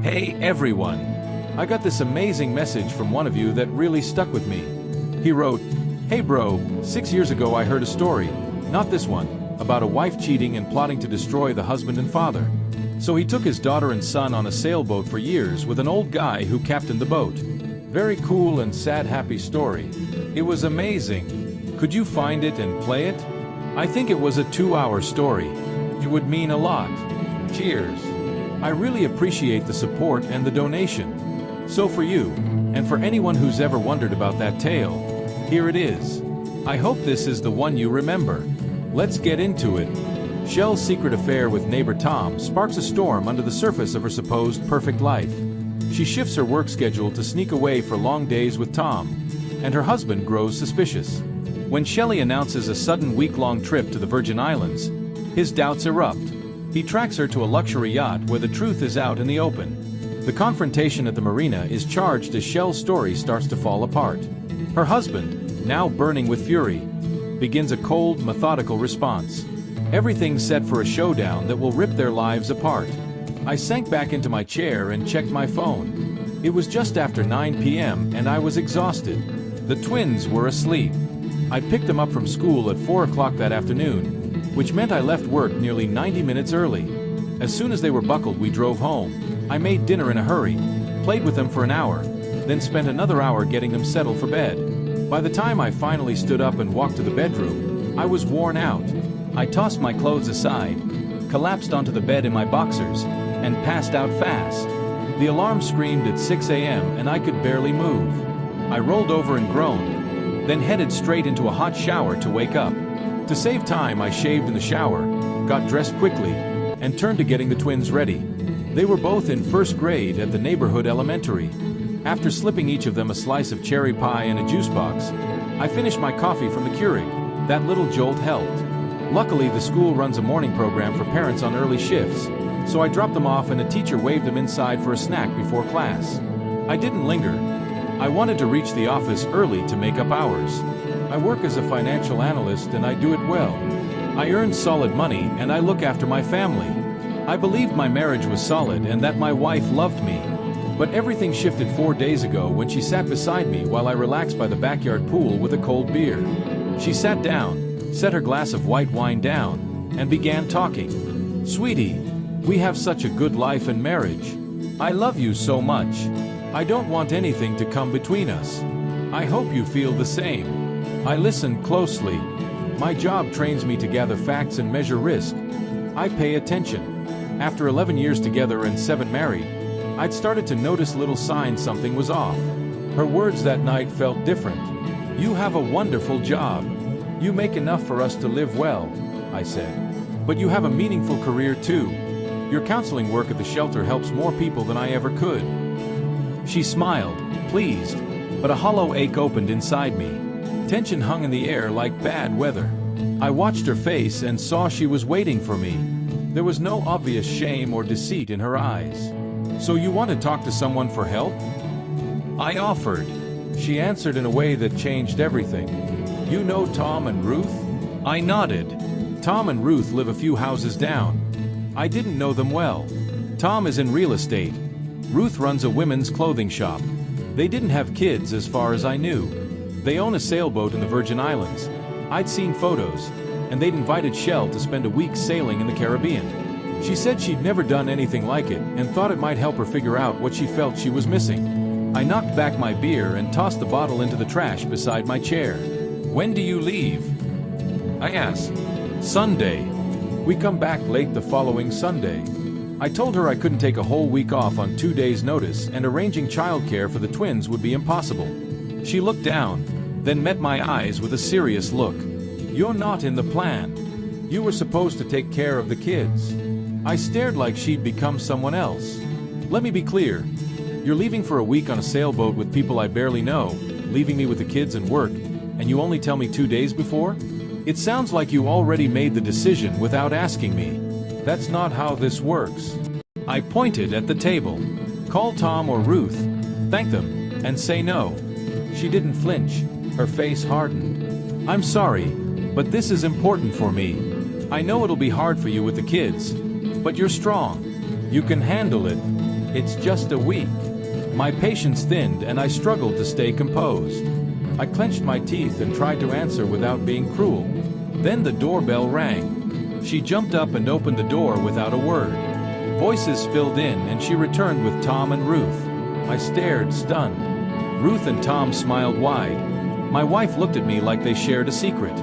Hey everyone! I got this amazing message from one of you that really stuck with me. He wrote, "Hey bro, 6 years ago I heard a story, not this one, about a wife cheating and plotting to destroy the husband and father. So he took his daughter and son on a sailboat for years with an old guy who captained the boat. Very cool and sad happy story. It was amazing. Could you find it and play it? I think it was a 2-hour story. It would mean a lot. Cheers." I really appreciate the support and the donation. So for you, and for anyone who's ever wondered about that tale, here it is. I hope this is the one you remember. Let's get into it. Shell's secret affair with neighbor Tom sparks a storm under the surface of her supposed perfect life. She shifts her work schedule to sneak away for long days with Tom, and her husband grows suspicious. When Shelley announces a sudden week-long trip to the Virgin Islands, his doubts erupt. He tracks her to a luxury yacht where the truth is out in the open. The confrontation at the marina is charged as Shell's story starts to fall apart. Her husband, now burning with fury, begins a cold, methodical response. Everything's set for a showdown that will rip their lives apart. I sank back into my chair and checked my phone. It was just after 9 p.m. and I was exhausted. The twins were asleep. I picked them up from school at 4 o'clock that afternoon, which meant I left work nearly 90 minutes early. As soon as they were buckled, we drove home. I made dinner in a hurry, played with them for an hour, then spent another hour getting them settled for bed. By the time I finally stood up and walked to the bedroom, I was worn out. I tossed my clothes aside, collapsed onto the bed in my boxers, and passed out fast. The alarm screamed at 6 a.m. and I could barely move. I rolled over and groaned, then headed straight into a hot shower to wake up. To save time, I shaved in the shower, got dressed quickly, and turned to getting the twins ready. They were both in first grade at the neighborhood elementary. After slipping each of them a slice of cherry pie and a juice box, I finished my coffee from the Keurig. That little jolt helped. Luckily, the school runs a morning program for parents on early shifts, so I dropped them off and a teacher waved them inside for a snack before class. I didn't linger. I wanted to reach the office early to make up hours. I work as a financial analyst and I do it well. I earn solid money and I look after my family. I believed my marriage was solid and that my wife loved me. But everything shifted 4 days ago when she sat beside me while I relaxed by the backyard pool with a cold beer. She sat down, set her glass of white wine down, and began talking. "Sweetie, we have such a good life and marriage. I love you so much. I don't want anything to come between us. I hope you feel the same." I listened closely. My job trains me to gather facts and measure risk. I pay attention. After 11 years together and 7 married, I'd started to notice little signs something was off. Her words that night felt different. "You have a wonderful job. You make enough for us to live well," I said. "But you have a meaningful career too. Your counseling work at the shelter helps more people than I ever could." She smiled, pleased, but a hollow ache opened inside me. Tension hung in the air like bad weather. I watched her face and saw she was waiting for me. There was no obvious shame or deceit in her eyes. "So you want to talk to someone for help?" I offered. She answered in a way that changed everything. "You know Tom and Ruth?" I nodded. Tom and Ruth live a few houses down. I didn't know them well. Tom is in real estate. Ruth runs a women's clothing shop. They didn't have kids as far as I knew. They own a sailboat in the Virgin Islands. I'd seen photos, and they'd invited Shell to spend a week sailing in the Caribbean. She said she'd never done anything like it and thought it might help her figure out what she felt she was missing. I knocked back my beer and tossed the bottle into the trash beside my chair. "When do you leave?" I asked. "Sunday. We come back late the following Sunday." I told her I couldn't take a whole week off on 2 days' notice and arranging childcare for the twins would be impossible. She looked down, then met my eyes with a serious look. "You're not in the plan. You were supposed to take care of the kids." I stared like she'd become someone else. "Let me be clear. You're leaving for a week on a sailboat with people I barely know, leaving me with the kids and work, and you only tell me 2 days before? It sounds like you already made the decision without asking me. That's not how this works." I pointed at the table. "Call Tom or Ruth, thank them, and say no." She didn't flinch. Her face hardened. "I'm sorry, but this is important for me. I know it'll be hard for you with the kids, but you're strong. You can handle it. It's just a week. My patience thinned and I struggled to stay composed. I clenched my teeth and tried to answer without being cruel. Then the doorbell rang. She jumped up and opened the door without a word. Voices filled in and she returned with Tom and Ruth. I stared, stunned. Ruth and Tom smiled wide. My wife looked at me like they shared a secret.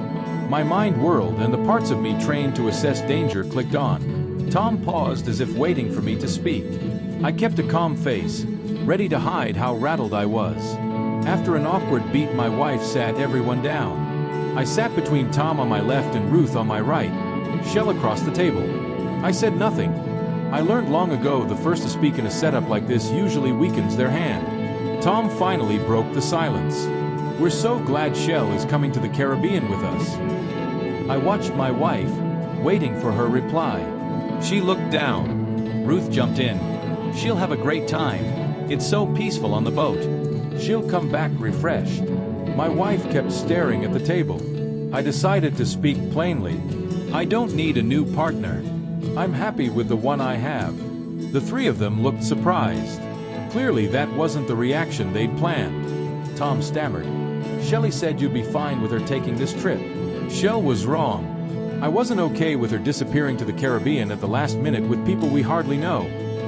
My mind whirled and the parts of me trained to assess danger clicked on. Tom paused as if waiting for me to speak. I kept a calm face, ready to hide how rattled I was. After an awkward beat, my wife sat everyone down. I sat between Tom on my left and Ruth on my right, Shell across the table. I said nothing. I learned long ago the first to speak in a setup like this usually weakens their hand. Tom finally broke the silence. We're so glad Shell is coming to the Caribbean with us. I watched my wife, waiting for her reply. She looked down. Ruth jumped in. She'll have a great time. It's so peaceful on the boat. She'll come back refreshed. My wife kept staring at the table. I decided to speak plainly. I don't need a new partner. I'm happy with the one I have. The three of them looked surprised. Clearly that wasn't the reaction they'd planned. Tom stammered. Shelley said you'd be fine with her taking this trip. Shell was wrong. I wasn't okay with her disappearing to the Caribbean at the last minute with people we hardly know,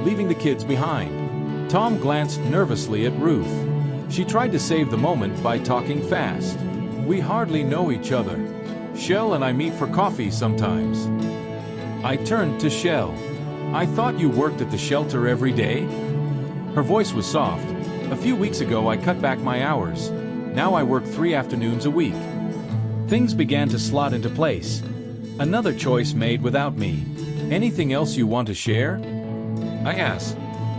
leaving the kids behind. Tom glanced nervously at Ruth. She tried to save the moment by talking fast. We hardly know each other. Shell and I meet for coffee sometimes. I turned to Shell. I thought you worked at the shelter every day? Her voice was soft. A few weeks ago I cut back my hours. Now I work 3 afternoons a week. Things began to slot into place. Another choice made without me. Anything else you want to share? I asked.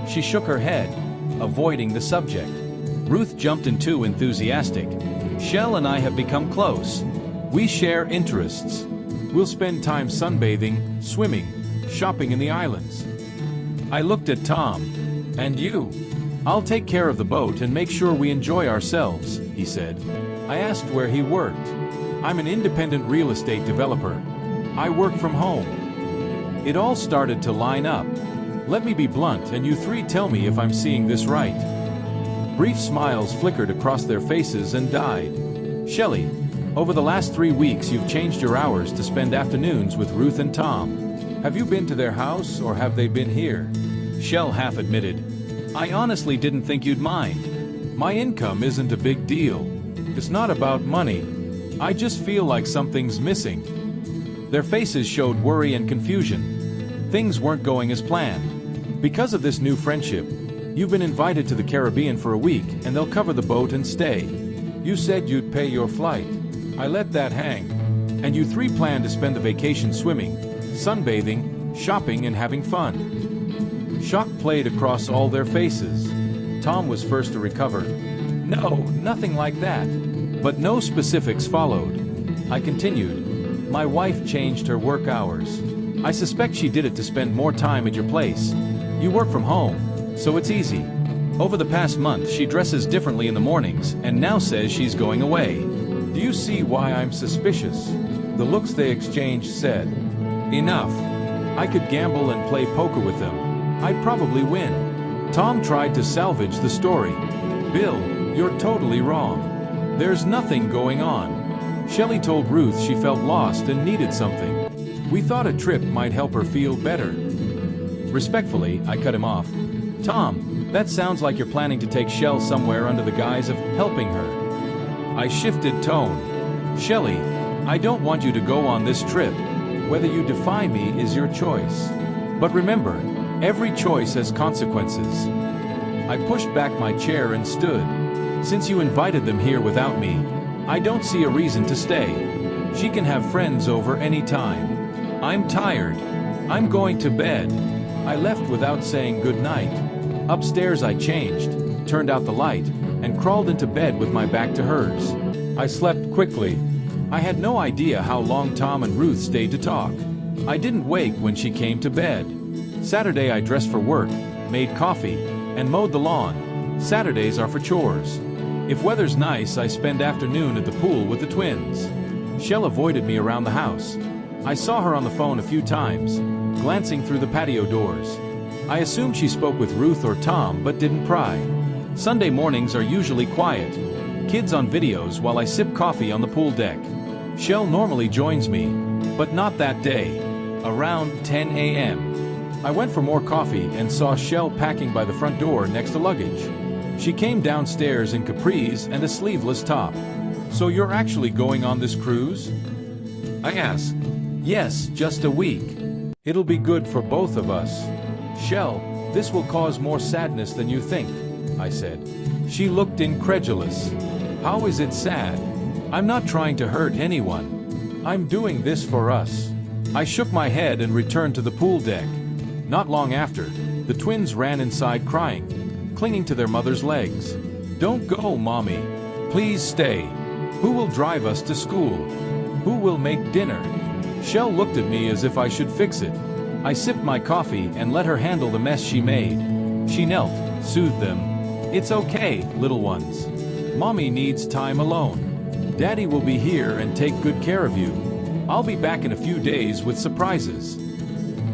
She shook her head, avoiding the subject. Ruth jumped in too, enthusiastic. Shell and I have become close. We share interests. We'll spend time sunbathing, swimming, shopping in the islands. I looked at Tom. And you? I'll take care of the boat and make sure we enjoy ourselves, he said. I asked where he worked. I'm an independent real estate developer. I work from home. It all started to line up. Let me be blunt and you three tell me if I'm seeing this right. Brief smiles flickered across their faces and died. Shelley, over the last 3 weeks you've changed your hours to spend afternoons with Ruth and Tom. Have you been to their house or have they been here? Shell half admitted. I honestly didn't think you'd mind. My income isn't a big deal. It's not about money. I just feel like something's missing. Their faces showed worry and confusion. Things weren't going as planned. Because of this new friendship, you've been invited to the Caribbean for a week and they'll cover the boat and stay. You said you'd pay your flight. I let that hang. And you three plan to spend the vacation swimming, sunbathing, shopping and having fun. Shock played across all their faces. Tom was first to recover. No, nothing like that. But no specifics followed. I continued. My wife changed her work hours. I suspect she did it to spend more time at your place. You work from home, so it's easy. Over the past month, she dresses differently in the mornings and now says she's going away. Do you see why I'm suspicious? The looks they exchanged said, enough. I could gamble and play poker with them. I'd probably win. Tom tried to salvage the story. Bill, you're totally wrong. There's nothing going on. Shelley told Ruth she felt lost and needed something. We thought a trip might help her feel better. Respectfully, I cut him off. Tom, that sounds like you're planning to take Shell somewhere under the guise of helping her. I shifted tone. Shelley, I don't want you to go on this trip. Whether you defy me is your choice. But remember, every choice has consequences. I pushed back my chair and stood. Since you invited them here without me, I don't see a reason to stay. She can have friends over any time. I'm tired. I'm going to bed. I left without saying goodnight. Upstairs I changed, turned out the light, and crawled into bed with my back to hers. I slept quickly. I had no idea how long Tom and Ruth stayed to talk. I didn't wake when she came to bed. Saturday I dressed for work, made coffee, and mowed the lawn. Saturdays are for chores. If weather's nice, I spend afternoon at the pool with the twins. Shell avoided me around the house. I saw her on the phone a few times, glancing through the patio doors. I assumed she spoke with Ruth or Tom but didn't pry. Sunday mornings are usually quiet. Kids on videos while I sip coffee on the pool deck. Shell normally joins me, but not that day. Around 10 a.m. I went for more coffee and saw Shell packing by the front door next to luggage. She came downstairs in capris and a sleeveless top. "So you're actually going on this cruise?" I asked. "Yes, just a week. It'll be good for both of us." "Shell, this will cause more sadness than you think," I said. She looked incredulous. "How is it sad? I'm not trying to hurt anyone. I'm doing this for us." I shook my head and returned to the pool deck. Not long after, the twins ran inside crying, clinging to their mother's legs. "Don't go, Mommy. Please stay. Who will drive us to school? Who will make dinner?" Shell looked at me as if I should fix it. I sipped my coffee and let her handle the mess she made. She knelt, soothed them. "It's okay, little ones. Mommy needs time alone. Daddy will be here and take good care of you. I'll be back in a few days with surprises."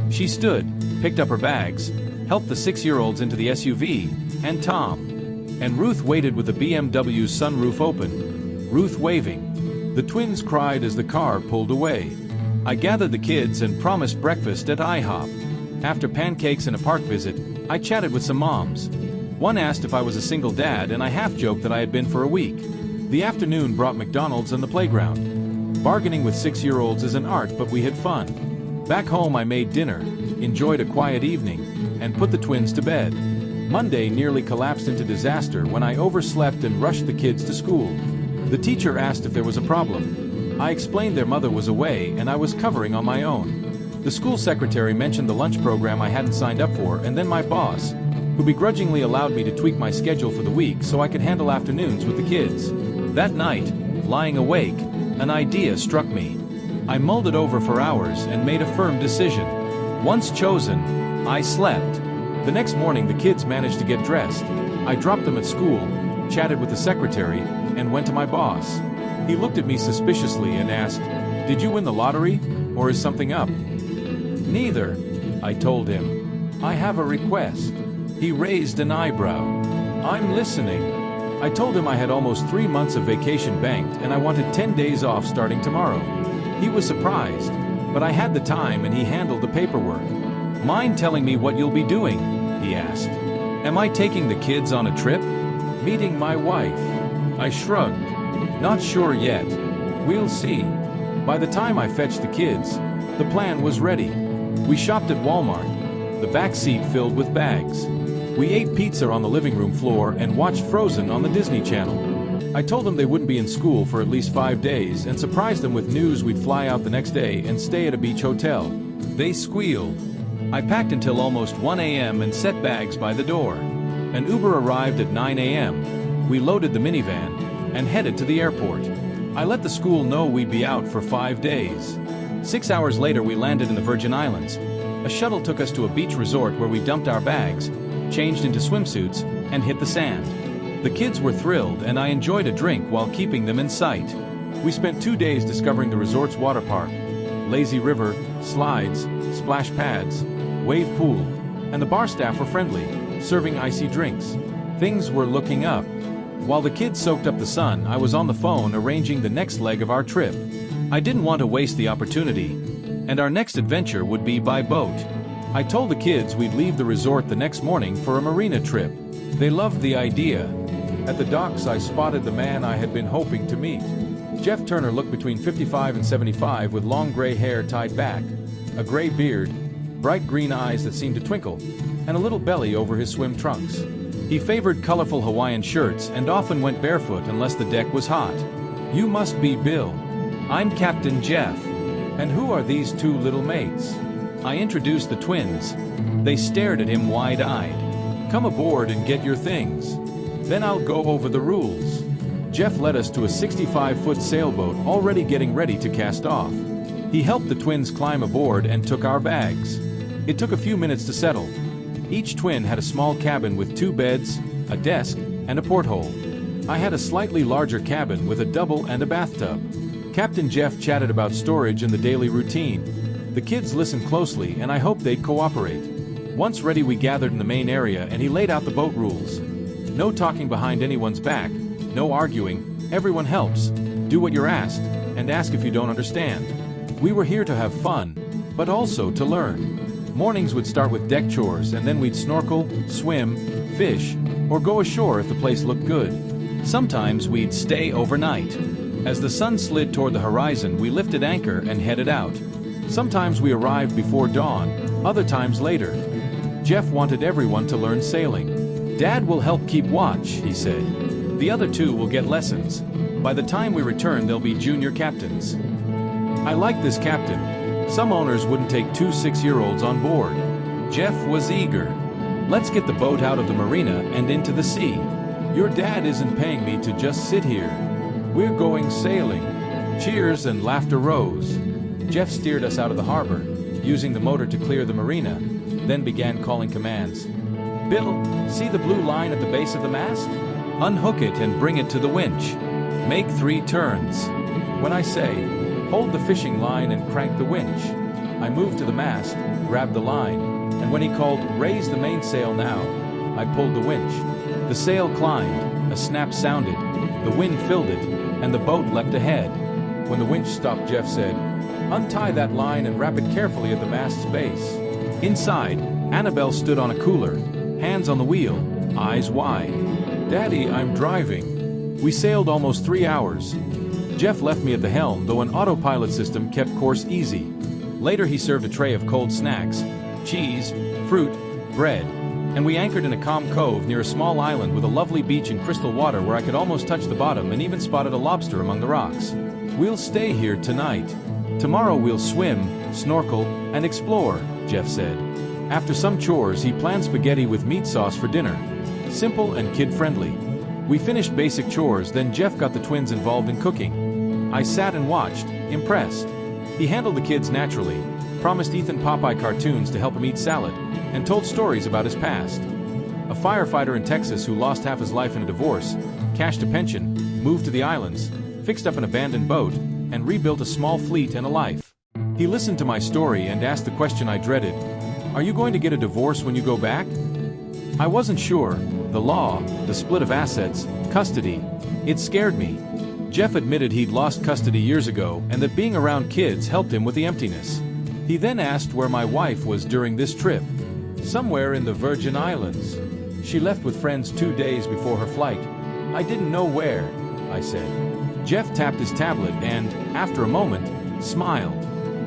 She stood, picked up her bags, helped the 6-year-olds into the SUV, and Tom. And Ruth waited with the BMW's sunroof open, Ruth waving. The twins cried as the car pulled away. I gathered the kids and promised breakfast at IHOP. After pancakes and a park visit, I chatted with some moms. One asked if I was a single dad, and I half-joked that I had been for a week. The afternoon brought McDonald's and the playground. Bargaining with 6-year-olds is an art, but we had fun. Back home I made dinner, enjoyed a quiet evening, and put the twins to bed. Monday nearly collapsed into disaster when I overslept and rushed the kids to school. The teacher asked if there was a problem. I explained their mother was away and I was covering on my own. The school secretary mentioned the lunch program I hadn't signed up for, and then my boss, who begrudgingly allowed me to tweak my schedule for the week so I could handle afternoons with the kids. That night, lying awake, an idea struck me. I mulled it over for hours and made a firm decision. Once chosen, I slept. The next morning the kids managed to get dressed. I dropped them at school, chatted with the secretary, and went to my boss. He looked at me suspiciously and asked, "Did you win the lottery, or is something up?" "Neither," I told him. "I have a request." He raised an eyebrow. "I'm listening." I told him I had almost 3 months of vacation banked and I wanted 10 days off starting tomorrow. He was surprised, but I had the time and he handled the paperwork. "Mind telling me what you'll be doing?" he asked. "Am I taking the kids on a trip?" "Meeting my wife." I shrugged. "Not sure yet. We'll see." By the time I fetched the kids, the plan was ready. We shopped at Walmart, the back seat filled with bags. We ate pizza on the living room floor and watched Frozen on the Disney Channel. I told them they wouldn't be in school for at least 5 days and surprised them with news we'd fly out the next day and stay at a beach hotel. They squealed. I packed until almost 1 a.m. and set bags by the door. An Uber arrived at 9 a.m. We loaded the minivan and headed to the airport. I let the school know we'd be out for 5 days. 6 hours later we landed in the Virgin Islands. A shuttle took us to a beach resort where we dumped our bags, changed into swimsuits, and hit the sand. The kids were thrilled and I enjoyed a drink while keeping them in sight. We spent 2 days discovering the resort's water park, lazy river, slides, splash pads, wave pool, and the bar staff were friendly, serving icy drinks. Things were looking up. While the kids soaked up the sun, I was on the phone arranging the next leg of our trip. I didn't want to waste the opportunity, and our next adventure would be by boat. I told the kids we'd leave the resort the next morning for a marina trip. They loved the idea. At the docks, I spotted the man I had been hoping to meet. Jeff Turner looked between 55 and 75 with long gray hair tied back, a gray beard, bright green eyes that seemed to twinkle, and a little belly over his swim trunks. He favored colorful Hawaiian shirts and often went barefoot unless the deck was hot. "You must be Bill. I'm Captain Jeff. And who are these two little mates?" I introduced the twins. They stared at him wide-eyed. "Come aboard and get your things. Then I'll go over the rules." Jeff led us to a 65-foot sailboat already getting ready to cast off. He helped the twins climb aboard and took our bags. It took a few minutes to settle. Each twin had a small cabin with 2 beds, a desk, and a porthole. I had a slightly larger cabin with a double and a bathtub. Captain Jeff chatted about storage and the daily routine. The kids listened closely and I hoped they'd cooperate. Once ready, we gathered in the main area and he laid out the boat rules. No talking behind anyone's back, no arguing, everyone helps. Do what you're asked, and ask if you don't understand. We were here to have fun, but also to learn. Mornings would start with deck chores and then we'd snorkel, swim, fish, or go ashore if the place looked good. Sometimes we'd stay overnight. As the sun slid toward the horizon, we lifted anchor and headed out. Sometimes we arrived before dawn, other times later. Jeff wanted everyone to learn sailing. Dad will help keep watch, he said. The other two will get lessons. By the time we return, they'll be junior captains. I liked this captain. Some owners wouldn't take 2 6-year-olds on board. Jeff was eager. Let's get the boat out of the marina and into the sea. Your dad isn't paying me to just sit here. We're going sailing. Cheers and laughter rose. Jeff steered us out of the harbor, using the motor to clear the marina, then began calling commands. Bill, see the blue line at the base of the mast? Unhook it and bring it to the winch. Make 3 turns. When I say, hold the fishing line and crank the winch, I moved to the mast, grabbed the line, and when he called, raise the mainsail now, I pulled the winch. The sail climbed, a snap sounded, the wind filled it, and the boat leapt ahead. When the winch stopped, Jeff said, untie that line and wrap it carefully at the mast's base. Inside, Annabelle stood on a cooler, hands on the wheel, eyes wide. Daddy, I'm driving. We sailed almost 3 hours. Jeff left me at the helm, though an autopilot system kept course easy. Later he served a tray of cold snacks, cheese, fruit, bread, and we anchored in a calm cove near a small island with a lovely beach and crystal water where I could almost touch the bottom and even spotted a lobster among the rocks. We'll stay here tonight. Tomorrow we'll swim, snorkel, and explore, Jeff said. After some chores, he planned spaghetti with meat sauce for dinner. Simple and kid-friendly. We finished basic chores, then Jeff got the twins involved in cooking. I sat and watched, impressed. He handled the kids naturally, promised Ethan Popeye cartoons to help him eat salad, and told stories about his past. A firefighter in Texas who lost half his life in a divorce, cashed a pension, moved to the islands, fixed up an abandoned boat, and rebuilt a small fleet and a life. He listened to my story and asked the question I dreaded. Are you going to get a divorce when you go back? I wasn't sure. The law, the split of assets, custody. It scared me. Jeff admitted he'd lost custody years ago and that being around kids helped him with the emptiness. He then asked where my wife was during this trip. Somewhere in the Virgin Islands. She left with friends 2 days before her flight. I didn't know where, I said. Jeff tapped his tablet and, after a moment, smiled.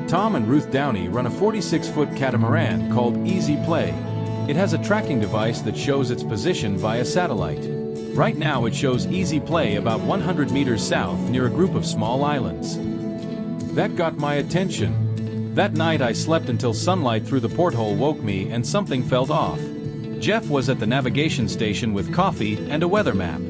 Tom and Ruth Downey run a 46-foot catamaran called Easy Play. It has a tracking device that shows its position via satellite. Right now it shows Easy Play about 100 meters south near a group of small islands. That got my attention. That night I slept until sunlight through the porthole woke me and something felt off. Jeff was at the navigation station with coffee and a weather map.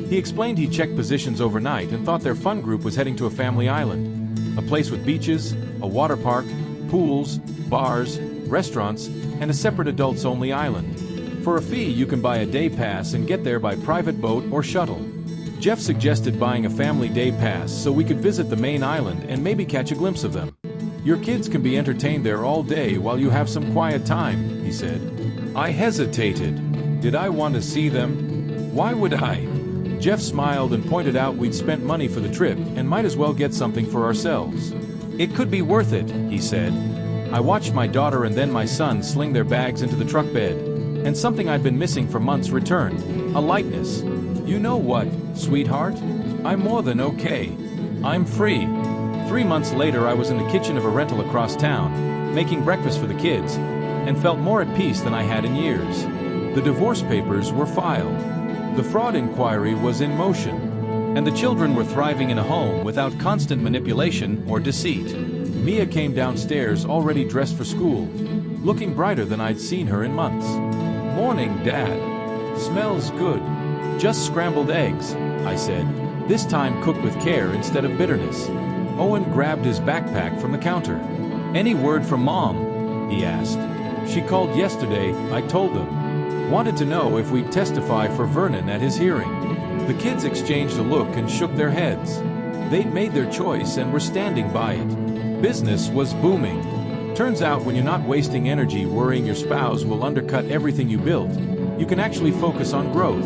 He explained he checked positions overnight and thought their fun group was heading to a family island. A place with beaches, a water park, pools, bars, restaurants, and a separate adults-only island. For a fee, you can buy a day pass and get there by private boat or shuttle. Jeff suggested buying a family day pass so we could visit the main island and maybe catch a glimpse of them. Your kids can be entertained there all day while you have some quiet time, he said. I hesitated. Did I want to see them? Why would I? Jeff smiled and pointed out we'd spent money for the trip and might as well get something for ourselves. It could be worth it, he said. I watched my daughter and then my son sling their bags into the truck bed, and something I'd been missing for months returned, a lightness. You know what, sweetheart? I'm more than okay. I'm free. 3 months later, I was in the kitchen of a rental across town, making breakfast for the kids, and felt more at peace than I had in years. The divorce papers were filed. The fraud inquiry was in motion, and the children were thriving in a home without constant manipulation or deceit. Mia came downstairs already dressed for school, looking brighter than I'd seen her in months. Morning, Dad. Smells good. Just scrambled eggs, I said, this time cooked with care instead of bitterness. Owen grabbed his backpack from the counter. Any word from Mom? He asked. She called yesterday, I told them. Wanted to know if we'd testify for Vernon at his hearing. The kids exchanged a look and shook their heads. They'd made their choice and were standing by it. Business was booming. Turns out when you're not wasting energy worrying your spouse will undercut everything you built, you can actually focus on growth.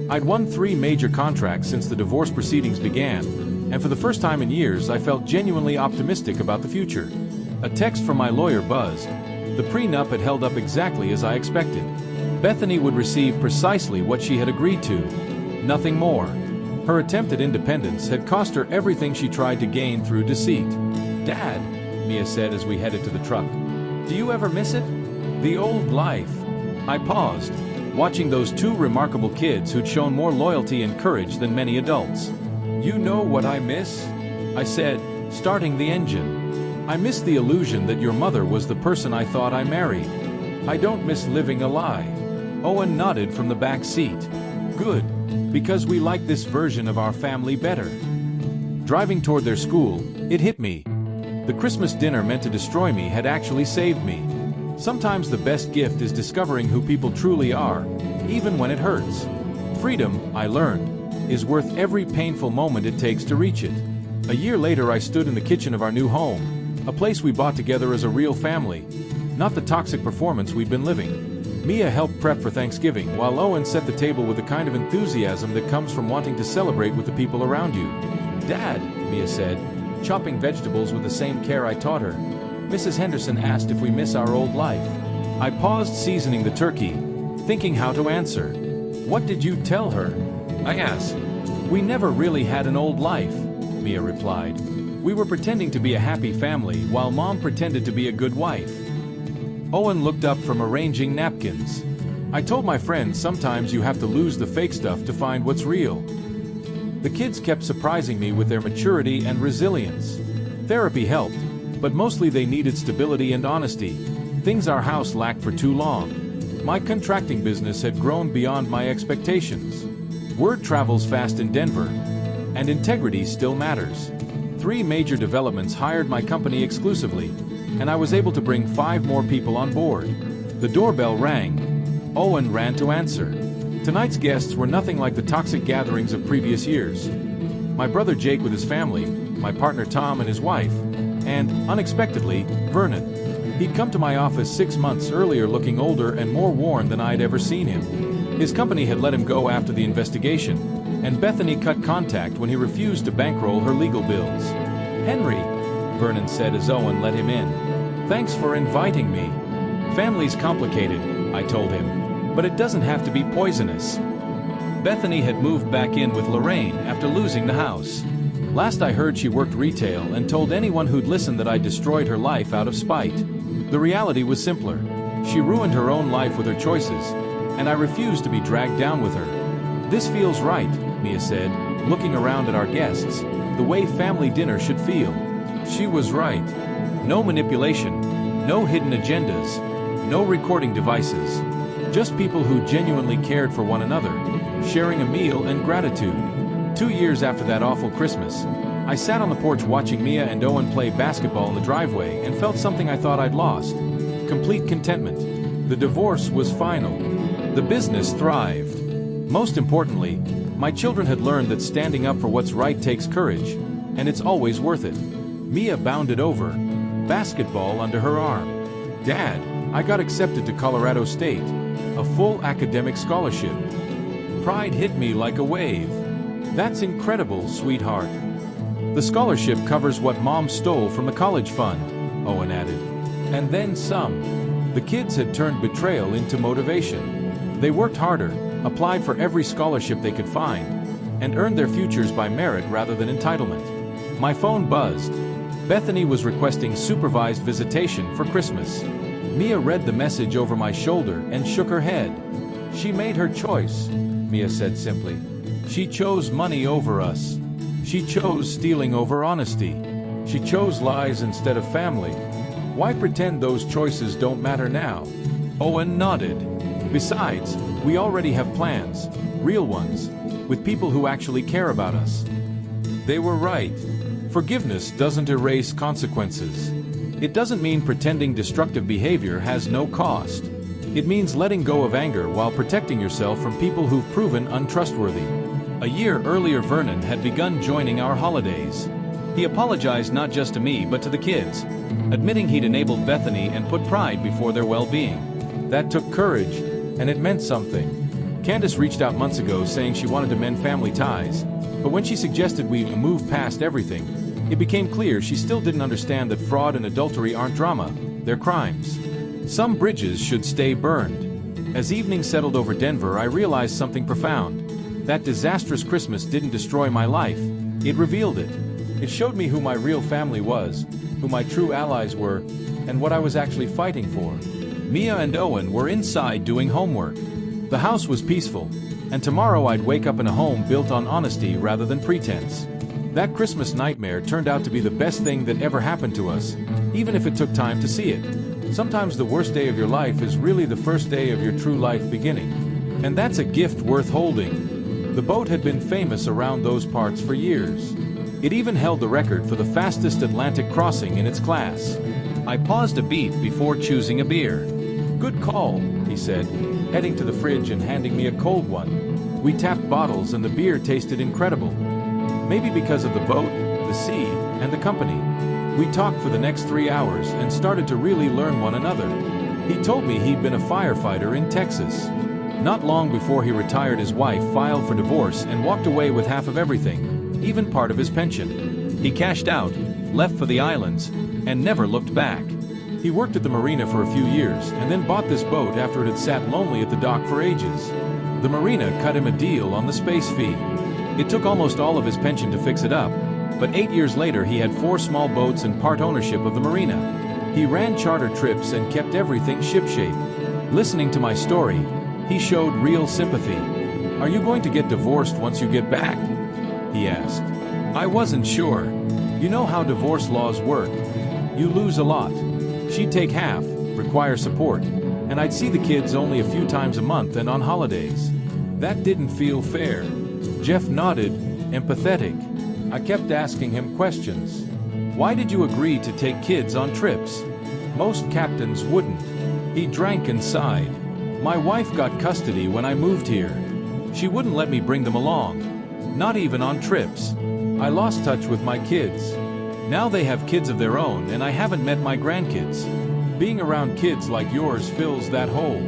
I'd won 3 major contracts since the divorce proceedings began, and for the first time in years I felt genuinely optimistic about the future. A text from my lawyer buzzed. The prenup had held up exactly as I expected. Bethany would receive precisely what she had agreed to. Nothing more. Her attempt at independence had cost her everything she tried to gain through deceit. "Dad," Mia said as we headed to the truck, "do you ever miss it? The old life." I paused, watching those 2 remarkable kids who'd shown more loyalty and courage than many adults. "You know what I miss?" I said, starting the engine. "I miss the illusion that your mother was the person I thought I married. I don't miss living a lie." Owen nodded from the back seat. "Good, because we like this version of our family better." Driving toward their school, it hit me. The Christmas dinner meant to destroy me had actually saved me. Sometimes the best gift is discovering who people truly are, even when it hurts. Freedom, I learned, is worth every painful moment it takes to reach it. A year later I stood in the kitchen of our new home, a place we bought together as a real family, not the toxic performance we'd been living. Mia helped prep for Thanksgiving, while Owen set the table with the kind of enthusiasm that comes from wanting to celebrate with the people around you. "Dad," Mia said, chopping vegetables with the same care I taught her, "Mrs. Henderson asked if we miss our old life." I paused seasoning the turkey, thinking how to answer. "What did you tell her?" I asked. "We never really had an old life," Mia replied. "We were pretending to be a happy family while Mom pretended to be a good wife." Owen looked up from arranging napkins. "I told my friends sometimes you have to lose the fake stuff to find what's real." The kids kept surprising me with their maturity and resilience. Therapy helped, but mostly they needed stability and honesty, things our house lacked for too long. My contracting business had grown beyond my expectations. Word travels fast in Denver, and integrity still matters. 3 major developments hired my company exclusively, and I was able to bring 5 more people on board. The doorbell rang. Owen ran to answer. Tonight's guests were nothing like the toxic gatherings of previous years. My brother Jake with his family, my partner Tom and his wife, and, unexpectedly, Vernon. He'd come to my office 6 months earlier looking older and more worn than I'd ever seen him. His company had let him go after the investigation, and Bethany cut contact when he refused to bankroll her legal bills. "Henry," Vernon said as Owen let him in, "thanks for inviting me." "Family's complicated," I told him, "but it doesn't have to be poisonous." Bethany had moved back in with Lorraine after losing the house. Last I heard she worked retail and told anyone who'd listened that I destroyed her life out of spite. The reality was simpler. She ruined her own life with her choices, and I refused to be dragged down with her. "This feels right," Mia said, looking around at our guests, "the way family dinner should feel." She was right. No manipulation, no hidden agendas, no recording devices. Just people who genuinely cared for one another, sharing a meal and gratitude. 2 years after that awful Christmas, I sat on the porch watching Mia and Owen play basketball in the driveway and felt something I thought I'd lost. Complete contentment. The divorce was final. The business thrived. Most importantly, my children had learned that standing up for what's right takes courage, and it's always worth it. Mia bounded over, basketball under her arm. "Dad, I got accepted to Colorado State, a full academic scholarship." Pride hit me like a wave. "That's incredible, sweetheart." "The scholarship covers what Mom stole from the college fund," Owen added. "And then some." The kids had turned betrayal into motivation. They worked harder, applied for every scholarship they could find, and earned their futures by merit rather than entitlement. My phone buzzed. Bethany was requesting supervised visitation for Christmas. Mia read the message over my shoulder and shook her head. "She made her choice," Mia said simply. "She chose money over us. She chose stealing over honesty. She chose lies instead of family. Why pretend those choices don't matter now?" Owen nodded. "Besides, we already have plans, real ones, with people who actually care about us." They were right. Forgiveness doesn't erase consequences. It doesn't mean pretending destructive behavior has no cost. It means letting go of anger while protecting yourself from people who've proven untrustworthy. A year earlier Vernon had begun joining our holidays. He apologized not just to me but to the kids, admitting he'd enabled Bethany and put pride before their well-being. That took courage, and it meant something. Candace reached out months ago saying she wanted to mend family ties, but when she suggested we move past everything, it became clear she still didn't understand that fraud and adultery aren't drama, they're crimes. Some bridges should stay burned. As evening settled over Denver, I realized something profound. That disastrous Christmas didn't destroy my life, it revealed it. It showed me who my real family was, who my true allies were, and what I was actually fighting for. Mia and Owen were inside doing homework. The house was peaceful, and tomorrow I'd wake up in a home built on honesty rather than pretense. That Christmas nightmare turned out to be the best thing that ever happened to us, even if it took time to see it. Sometimes the worst day of your life is really the first day of your true life beginning. And that's a gift worth holding. The boat had been famous around those parts for years. It even held the record for the fastest Atlantic crossing in its class. I paused a beat before choosing a beer. "Good call," he said, heading to the fridge and handing me a cold one. We tapped bottles and the beer tasted incredible. Maybe because of the boat, the sea, and the company. We talked for the next 3 hours and started to really learn one another. He told me he'd been a firefighter in Texas. Not long before he retired, his wife filed for divorce and walked away with half of everything, even part of his pension. He cashed out, left for the islands, and never looked back. He worked at the marina for a few years and then bought this boat after it had sat lonely at the dock for ages. The marina cut him a deal on the space fee. It took almost all of his pension to fix it up, but 8 years later he had 4 small boats and part ownership of the marina. He ran charter trips and kept everything shipshape. Listening to my story, he showed real sympathy. "Are you going to get divorced once you get back?" he asked. I wasn't sure. You know how divorce laws work. You lose a lot. She'd take half, require support, and I'd see the kids only a few times a month and on holidays. That didn't feel fair. Jeff nodded, empathetic. I kept asking him questions. Why did you agree to take kids on trips? Most captains wouldn't. He drank and sighed. My wife got custody when I moved here. She wouldn't let me bring them along. Not even on trips. I lost touch with my kids. Now they have kids of their own and I haven't met my grandkids. Being around kids like yours fills that hole.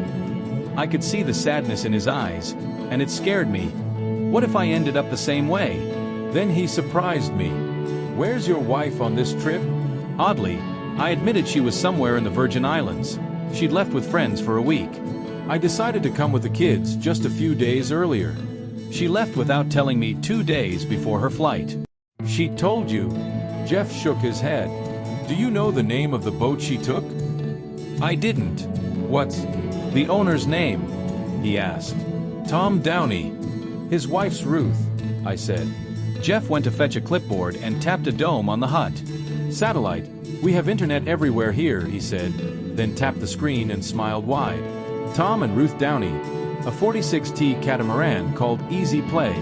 I could see the sadness in his eyes, and it scared me. What if I ended up the same way? Then he surprised me. "Where's your wife on this trip?" Oddly, I admitted she was somewhere in the Virgin Islands. She'd left with friends for a week. I decided to come with the kids just a few days earlier. She left without telling me 2 days before her flight. She told you? Jeff shook his head. Do you know the name of the boat she took? I didn't. What's the owner's name? He asked. Tom Downey. His wife's Ruth, I said. Jeff went to fetch a clipboard and tapped a dome on the hut. Satellite. We have internet everywhere here, he said, then tapped the screen and smiled wide. Tom and Ruth Downey, a 46T catamaran called Easy Play.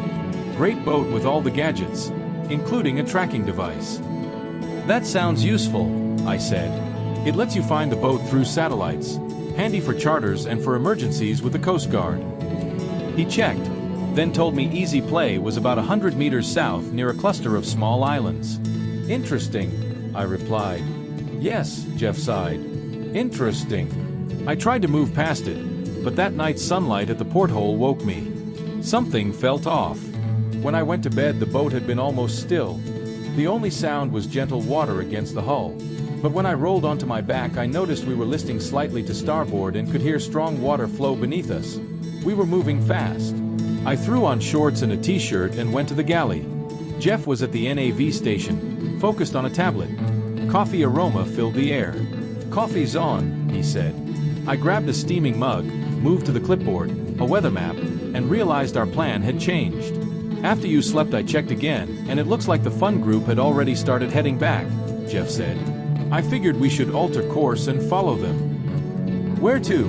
Great boat with all the gadgets, including a tracking device. That sounds useful, I said. It lets you find the boat through satellites, handy for charters and for emergencies with the Coast Guard. He checked, then told me Easy Play was about 100 meters south near a cluster of small islands. Interesting, I replied. Yes, Jeff sighed. Interesting. I tried to move past it, but that night's sunlight at the porthole woke me. Something felt off. When I went to bed, the boat had been almost still. The only sound was gentle water against the hull. But when I rolled onto my back, I noticed we were listing slightly to starboard and could hear strong water flow beneath us. We were moving fast. I threw on shorts and a t-shirt and went to the galley. Jeff was at the NAV station, focused on a tablet. Coffee aroma filled the air. "Coffee's on," he said. I grabbed a steaming mug, moved to the clipboard, a weather map, and realized our plan had changed. "After you slept, I checked again, and it looks like the fun group had already started heading back," Jeff said. "I figured we should alter course and follow them." "Where to?"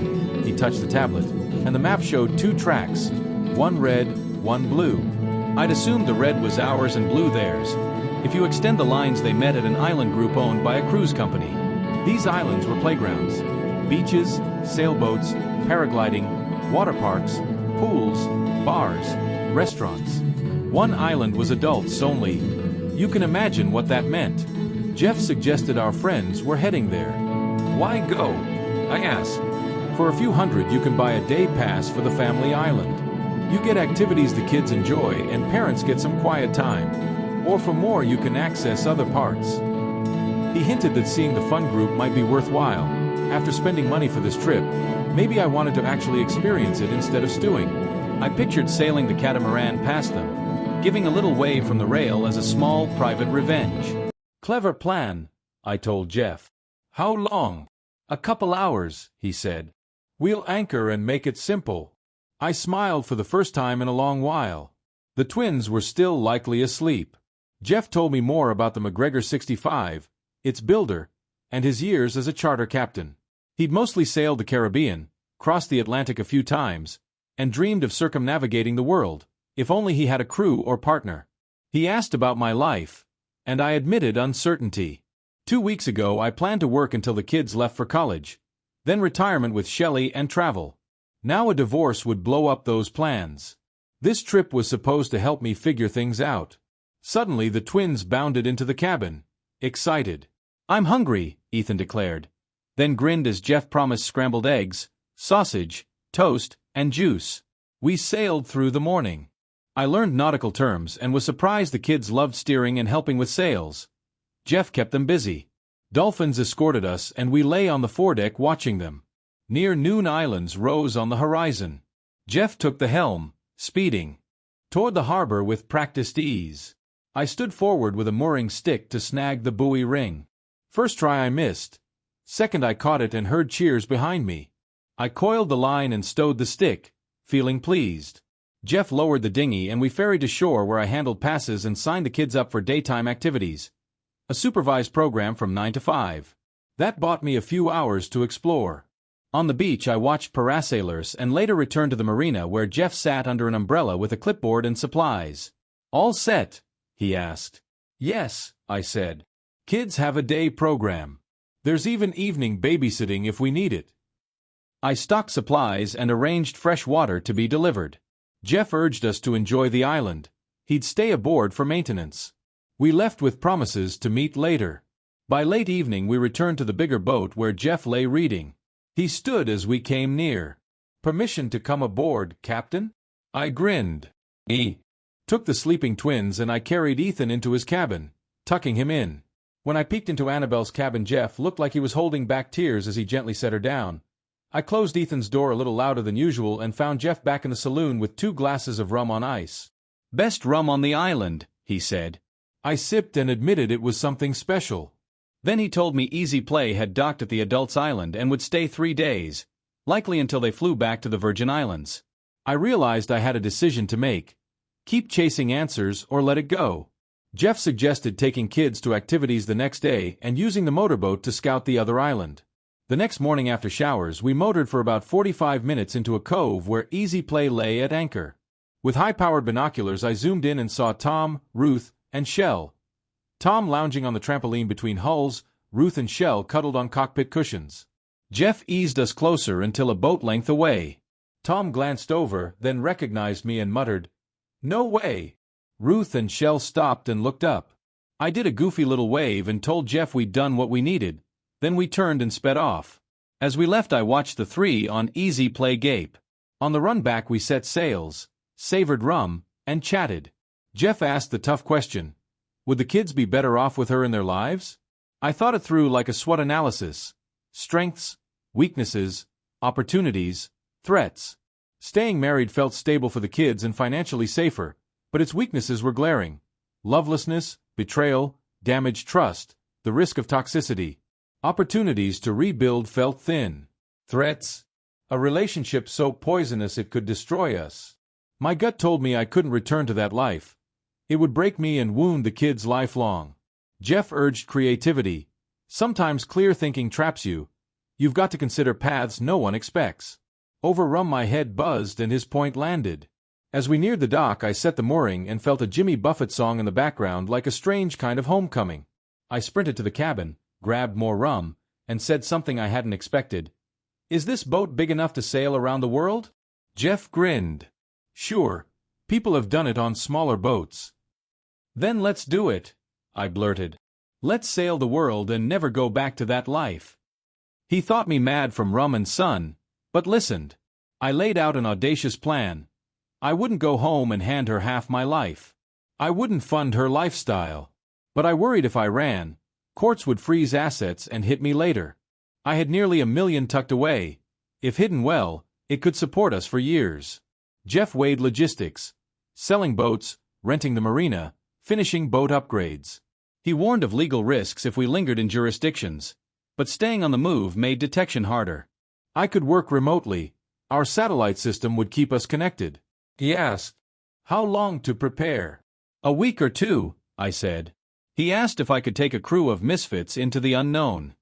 He touched the tablet, and the map showed 2 tracks, one red, one blue. I'd assumed the red was ours and blue theirs. If you extend the lines, they met at an island group owned by a cruise company. These islands were playgrounds. Beaches, sailboats, paragliding, water parks, pools, bars, restaurants. One island was adults only. You can imagine what that meant. Jeff suggested our friends were heading there. Why go? I asked. For a few hundred you can buy a day pass for the family island. You get activities the kids enjoy and parents get some quiet time. Or for more you can access other parts. He hinted that seeing the fun group might be worthwhile. After spending money for this trip, maybe I wanted to actually experience it instead of stewing. I pictured sailing the catamaran past them, giving a little wave from the rail as a small, private revenge. Clever plan, I told Jeff. How long? A couple hours, he said. We'll anchor and make it simple. I smiled for the first time in a long while. The twins were still likely asleep. Jeff told me more about the McGregor 65, its builder, and his years as a charter captain. He'd mostly sailed the Caribbean, crossed the Atlantic a few times, and dreamed of circumnavigating the world, if only he had a crew or partner. He asked about my life, and I admitted uncertainty. 2 weeks ago I planned to work until the kids left for college, then retirement with Shelley and travel. Now a divorce would blow up those plans. This trip was supposed to help me figure things out. Suddenly the twins bounded into the cabin, excited. "I'm hungry," Ethan declared, then grinned as Jeff promised scrambled eggs, sausage, toast, and juice. We sailed through the morning. I learned nautical terms and was surprised the kids loved steering and helping with sails. Jeff kept them busy. Dolphins escorted us and we lay on the foredeck watching them. Near noon islands rose on the horizon. Jeff took the helm, speeding toward the harbor with practiced ease. I stood forward with a mooring stick to snag the buoy ring. First try I missed. Second I caught it and heard cheers behind me. I coiled the line and stowed the stick, feeling pleased. Jeff lowered the dinghy and we ferried to shore where I handled passes and signed the kids up for daytime activities. A supervised program from 9 to 5. That bought me a few hours to explore. On the beach I watched parasailers and later returned to the marina where Jeff sat under an umbrella with a clipboard and supplies. "All set?" he asked. "Yes," I said. "Kids have a day program. There's even evening babysitting if we need it." I stocked supplies and arranged fresh water to be delivered. Jeff urged us to enjoy the island. He'd stay aboard for maintenance. We left with promises to meet later. By late evening we returned to the bigger boat where Jeff lay reading. He stood as we came near. "Permission to come aboard, Captain?" I grinned. He took the sleeping twins and I carried Ethan into his cabin, tucking him in. When I peeked into Annabelle's cabin, Jeff looked like he was holding back tears as he gently set her down. I closed Ethan's door a little louder than usual and found Jeff back in the saloon with 2 glasses of rum on ice. "Best rum on the island," he said. I sipped and admitted it was something special. Then he told me Easy Play had docked at the Adults Island and would stay 3 days, likely until they flew back to the Virgin Islands. I realized I had a decision to make. Keep chasing answers or let it go. Jeff suggested taking kids to activities the next day and using the motorboat to scout the other island. The next morning after showers, we motored for about 45 minutes into a cove where Easy Play lay at anchor. With high-powered binoculars, I zoomed in and saw Tom, Ruth, and Shell. Tom lounging on the trampoline between hulls, Ruth and Shell cuddled on cockpit cushions. Jeff eased us closer until a boat length away. Tom glanced over, then recognized me and muttered, "No way." Ruth and Shell stopped and looked up. I did a goofy little wave and told Jeff we'd done what we needed. Then we turned and sped off. As we left I watched the 3 on Easy Play gape. On the run back we set sails, savored rum, and chatted. Jeff asked the tough question. Would the kids be better off with her in their lives? I thought it through like a SWOT analysis. Strengths, weaknesses, opportunities, threats. Staying married felt stable for the kids and financially safer, but its weaknesses were glaring. Lovelessness, betrayal, damaged trust, the risk of toxicity. Opportunities to rebuild felt thin. Threats? A relationship so poisonous it could destroy us. My gut told me I couldn't return to that life. It would break me and wound the kids lifelong. Jeff urged creativity. Sometimes clear thinking traps you. You've got to consider paths no one expects. Over rum my head buzzed and his point landed. As we neared the dock I set the mooring and felt a Jimmy Buffett song in the background like a strange kind of homecoming. I sprinted to the cabin, grabbed more rum, and said something I hadn't expected. "Is this boat big enough to sail around the world?" Jeff grinned. "Sure. People have done it on smaller boats." "Then let's do it," I blurted. "Let's sail the world and never go back to that life." He thought me mad from rum and sun, but listened. I laid out an audacious plan. I wouldn't go home and hand her half my life. I wouldn't fund her lifestyle. But I worried if I ran, courts would freeze assets and hit me later. I had nearly $1 million tucked away. If hidden well, it could support us for years. Jeff weighed logistics. Selling boats, renting the marina, finishing boat upgrades. He warned of legal risks if we lingered in jurisdictions, but staying on the move made detection harder. I could work remotely. Our satellite system would keep us connected. He asked, "How long to prepare?" "A week or two," I said. He asked if I could take a crew of misfits into the unknown.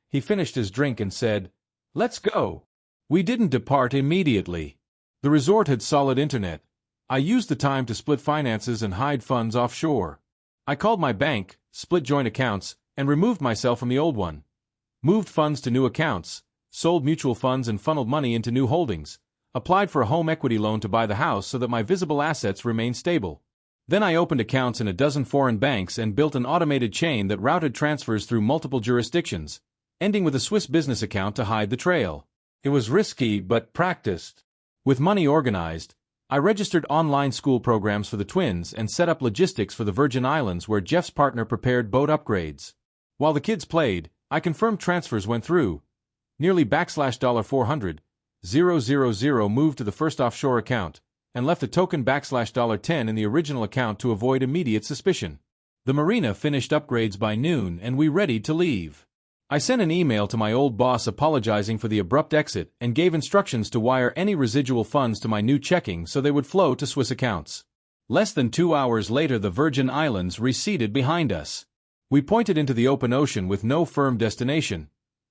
He finished his drink and said, "Let's go." We didn't depart immediately. The resort had solid internet. I used the time to split finances and hide funds offshore. I called my bank, split joint accounts, and removed myself from the old one. Moved funds to new accounts, sold mutual funds and funneled money into new holdings. Applied for a home equity loan to buy the house so that my visible assets remained stable. Then I opened accounts in a dozen foreign banks and built an automated chain that routed transfers through multiple jurisdictions, ending with a Swiss business account to hide the trail. It was risky but practiced. With money organized, I registered online school programs for the twins and set up logistics for the Virgin Islands where Jeff's partner prepared boat upgrades. While the kids played, I confirmed transfers went through. Nearly $400,000 moved to the first offshore account, and left a token $10 in the original account to avoid immediate suspicion. The marina finished upgrades by noon and we readied to leave. I sent an email to my old boss apologizing for the abrupt exit and gave instructions to wire any residual funds to my new checking so they would flow to Swiss accounts. Less than 2 hours later the Virgin Islands receded behind us. We pointed into the open ocean with no firm destination.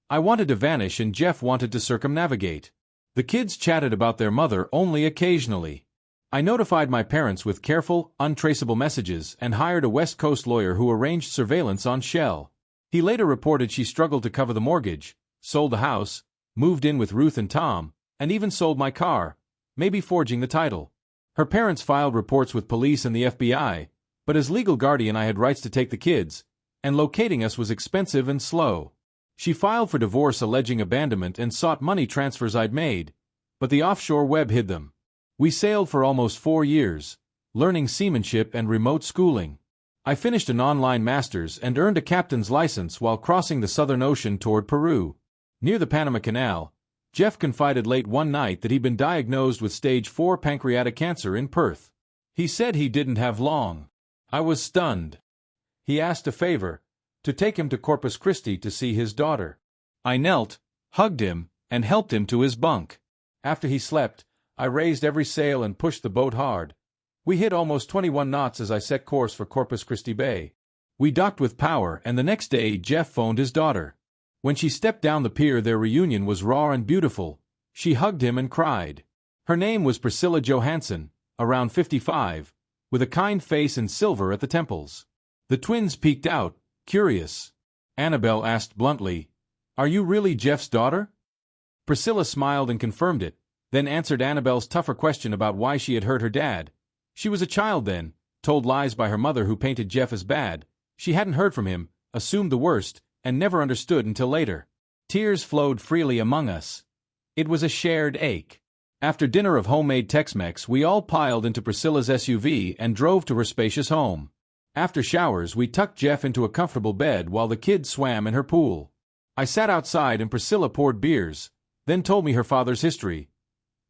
I wanted to vanish and Jeff wanted to circumnavigate. The kids chatted about their mother only occasionally. I notified my parents with careful, untraceable messages and hired a West Coast lawyer who arranged surveillance on Shell. He later reported she struggled to cover the mortgage, sold the house, moved in with Ruth and Tom, and even sold my car, maybe forging the title. Her parents filed reports with police and the FBI, but as legal guardian I had rights to take the kids, and locating us was expensive and slow. She filed for divorce alleging abandonment and sought money transfers I'd made, but the offshore web hid them. We sailed for almost 4 years, learning seamanship and remote schooling. I finished an online master's and earned a captain's license while crossing the Southern Ocean toward Peru. Near the Panama Canal, Jeff confided late one night that he'd been diagnosed with stage 4 pancreatic cancer in Perth. He said he didn't have long. I was stunned. He asked a favor, to take him to Corpus Christi to see his daughter. I knelt, hugged him, and helped him to his bunk. After he slept, I raised every sail and pushed the boat hard. We hit almost 21 knots as I set course for Corpus Christi Bay. We docked with power and the next day Jeff phoned his daughter. When she stepped down the pier their reunion was raw and beautiful. She hugged him and cried. Her name was Priscilla Johansson, around 55, with a kind face and silver at the temples. The twins peeked out, curious. Annabelle asked bluntly, "Are you really Jeff's daughter?" Priscilla smiled and confirmed it, then answered Annabelle's tougher question about why she had hurt her dad. She was a child then, told lies by her mother who painted Jeff as bad. She hadn't heard from him, assumed the worst, and never understood until later. Tears flowed freely among us. It was a shared ache. After dinner of homemade Tex-Mex we all piled into Priscilla's SUV and drove to her spacious home. After showers we tucked Jeff into a comfortable bed while the kids swam in her pool. I sat outside and Priscilla poured beers, then told me her father's history.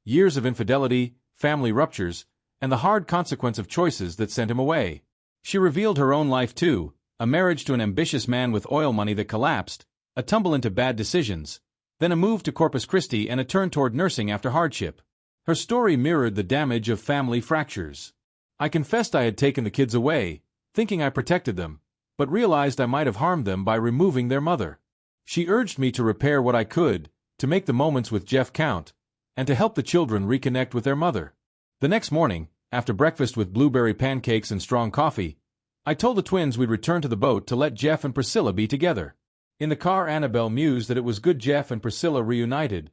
Years of infidelity, family ruptures, and the hard consequence of choices that sent him away. She revealed her own life too, a marriage to an ambitious man with oil money that collapsed, a tumble into bad decisions, then a move to Corpus Christi and a turn toward nursing after hardship. Her story mirrored the damage of family fractures. I confessed I had taken the kids away, thinking I protected them, but realized I might have harmed them by removing their mother. She urged me to repair what I could, to make the moments with Jeff count, and to help the children reconnect with their mother. The next morning, after breakfast with blueberry pancakes and strong coffee, I told the twins we'd return to the boat to let Jeff and Priscilla be together. In the car Annabelle mused that it was good Jeff and Priscilla reunited.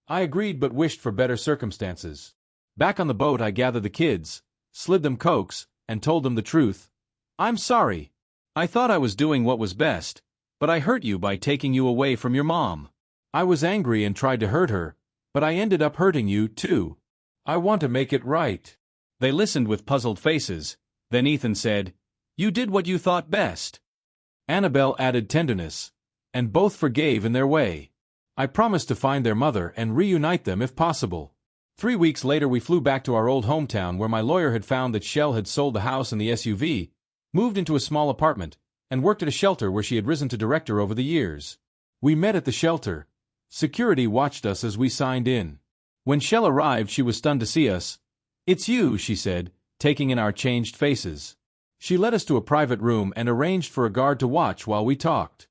I agreed but wished for better circumstances. Back on the boat I gathered the kids, slid them cokes, and told them the truth. "I'm sorry. I thought I was doing what was best, but I hurt you by taking you away from your mom. I was angry and tried to hurt her, but I ended up hurting you, too. I want to make it right. They listened with puzzled faces. Then Ethan said, "You did what you thought best." Annabelle added tenderness, and both forgave in their way. I promised to find their mother and reunite them if possible. 3 weeks later we flew back to our old hometown where my lawyer had found that Shell had sold the house and the SUV, moved into a small apartment, and worked at a shelter where she had risen to director over the years. We met at the shelter. Security watched us as we signed in. When Shell arrived, she was stunned to see us. "It's you," she said, taking in our changed faces. She led us to a private room and arranged for a guard to watch while we talked.